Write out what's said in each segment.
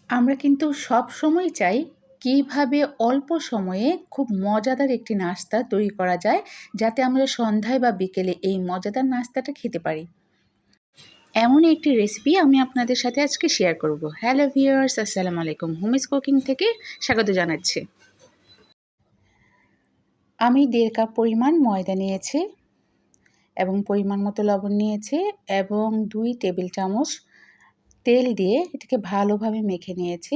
আমরা কিন্তু সবসময় চাই কিভাবে অল্প সময়ে খুব মজাদার একটি নাস্তা তৈরি করা যায়, যাতে আমরা সন্ধ্যায় বা বিকেলে এই মজাদার নাস্তাটা খেতে পারি। এমন একটি রেসিপি আমি আপনাদের সাথে আজকে শেয়ার করব। হ্যালো ভিউয়ার্স, আসসালামু আলাইকুম। হোমিস কুকিং থেকে স্বাগত জানাচ্ছি। আমি 1.5 কাপ পরিমাণ ময়দা নিয়েছি এবং পরিমাণ মতো লবণ নিয়েছি এবং 2 টেবিল চামচ তেল দিয়ে এটাকে ভালোভাবে মেখে নিয়েছি।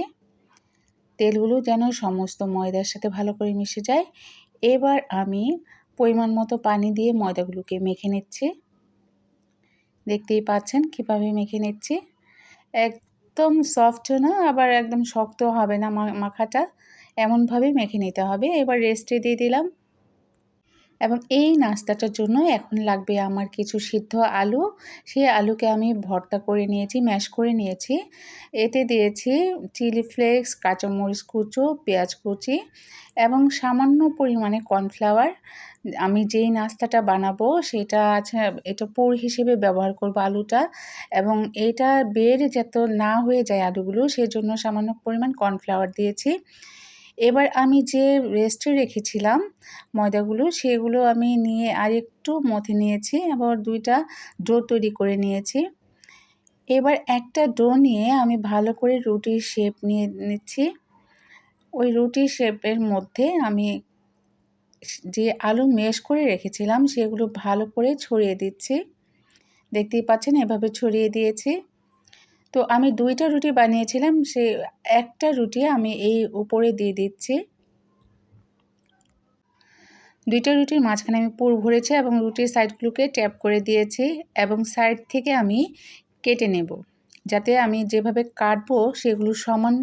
তেলগুলো যেন সমস্ত ময়দার সাথে ভালো করে মিশে যায়। এবার আমি পরিমাণ মতো পানি দিয়ে ময়দাগুলোকে মেখে নিচ্ছি। দেখতেই পাচ্ছেন কিভাবে মেখে নিচ্ছি। একদম সফটও না, আবার একদম শক্তও হবে না মাখাটা। এমনভাবে মেখে নিতে হবে। এবার রেস্টে দিয়ে দিলাম। এবং এই নাস্তাটার জন্য এখন লাগবে আমার কিছু সিদ্ধ আলু। সেই আলুকে আমি ভর্তা করে নিয়েছি, ম্যাশ করে নিয়েছি। এতে দিয়েছি চিলি ফ্লেক্স, কাঁচামরিচ কুচো, পেঁয়াজ কুচি এবং সামান্য পরিমাণে কর্নফ্লাওয়ার। আমি যেই নাস্তাটা বানাবো সেটা আছে, এটা পুর হিসেবে ব্যবহার করব আলুটা, এবং এটা বের যাতে না হয়ে যায় আলুগুলো, সেজন্য সামান্য পরিমাণ কর্নফ্লাওয়ার দিয়েছি। এবার আমি যে রেস্টে রেখেছিলাম ময়দাগুলো, সেগুলো আমি নিয়ে আরেকটু মথে নিয়েছি। আবার 2টা ডো তৈরি করে নিয়েছি। এবার একটা ডো নিয়ে আমি ভালো করে রুটির শেপ নিয়ে নিচ্ছি। ওই রুটির শেপের মধ্যে আমি যে আলু ম্যাশ করে রেখেছিলাম সেগুলো ভালো করে ছড়িয়ে দিচ্ছি। দেখতেই পাচ্ছেন এভাবে ছড়িয়ে দিয়েছি। তো আমি 2টা রুটি বানিয়েছিলাম, সে একটা রুটি আমি এই উপরে দিয়ে দিচ্ছি। 2টা রুটির মাঝখানে আমি পুর ভরেছি এবং রুটির সাইডগুলোকে ট্যাপ করে দিয়েছি এবং সাইড থেকে আমি কেটে নেব, যাতে আমি যেভাবে কাটবো সেগুলো সমান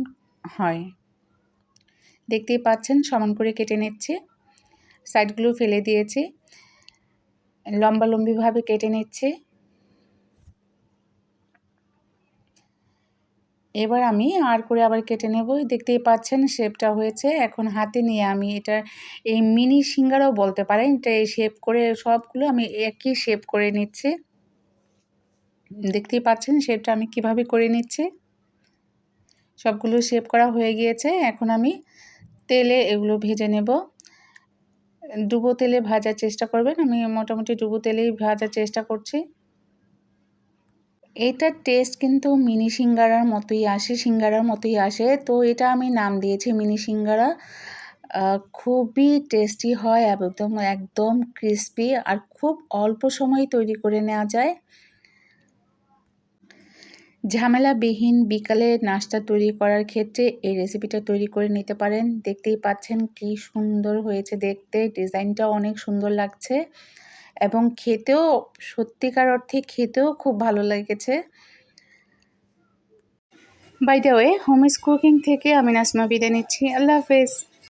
হয়। দেখতেই পাচ্ছেন সমান করে কেটে নিচ্ছি। সাইডগুলো ফেলে দিয়েছি, লম্বালম্বিভাবে কেটে নিচ্ছি। এবার আমি করে আবার কেটে নেব। দেখতেই পাচ্ছেন শেপটা হয়েছে। এখন হাতে নিয়ে আমি এটা এই মিনি সিঙ্গারাও বলতে পারেন, এটা এই শেপ করে সবগুলো আমি একই শেপ করে নিচ্ছি। দেখতেই পাচ্ছেন শেপটা আমি কিভাবে করে নিচ্ছি। সবগুলো শেপ করা হয়ে গিয়েছে। এখন আমি তেলে এগুলো ভেজে নেব। ডুবো তেলে ভাজার চেষ্টা করবেন। আমি মোটামুটি ডুবো তেলেই ভাজার চেষ্টা করছি। এটার টেস্ট কিন্তু মিনি সিঙ্গারার মতোই আসে, সিঙ্গারার মতোই আসে। তো এটা আমি নাম দিয়েছি মিনি সিঙ্গারা। খুবই টেস্টি হয়, একদম একদম ক্রিসপি, আর খুব অল্প সময়ে তৈরি করে নেওয়া যায়। ঝামেলাবিহীন বিকালে নাস্তা তৈরি করার ক্ষেত্রে এই রেসিপিটা তৈরি করে নিতে পারেন। দেখতেই পাচ্ছেন কি সুন্দর হয়েছে দেখতে, ডিজাইনটাও অনেক সুন্দর লাগছে এবং খেতেও সত্যিকার অর্থে খেতেও খুব ভালো লেগেছে। By the way, homies cooking থেকে আমি নাজমা বিদায় নিচ্ছি। আল্লাহ হাফেজ।